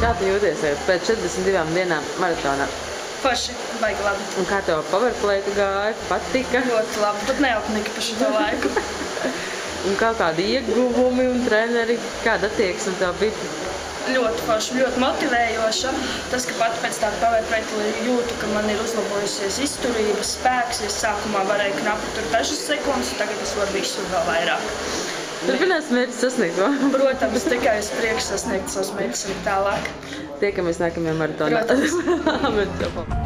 Kā tu jūties pēc 42 dienām maratonā? Forši, baigi labi. Un kā tev powerplayka gāja? Patika? Ļoti labi, pat neapnika pa šo laiku. Un kā kādi ieguvumi un treneri, kāda attieksme tev bija? Ļoti forši, ļoti motivējoša. Tas, ka pat pēc tāda powerplayka jūtu, ka man ir uzlabojusies izturība, spēks. Es sākumā varēju knapi tur dažas sekundes, tagad es varu visu vēl vairāk. Turpinās mērķis sasniegt, vai? Protams, tikai uz priekšu sasniegt savus mērķus un tālāk. Tiekamies nākamajā maratonā. Protams.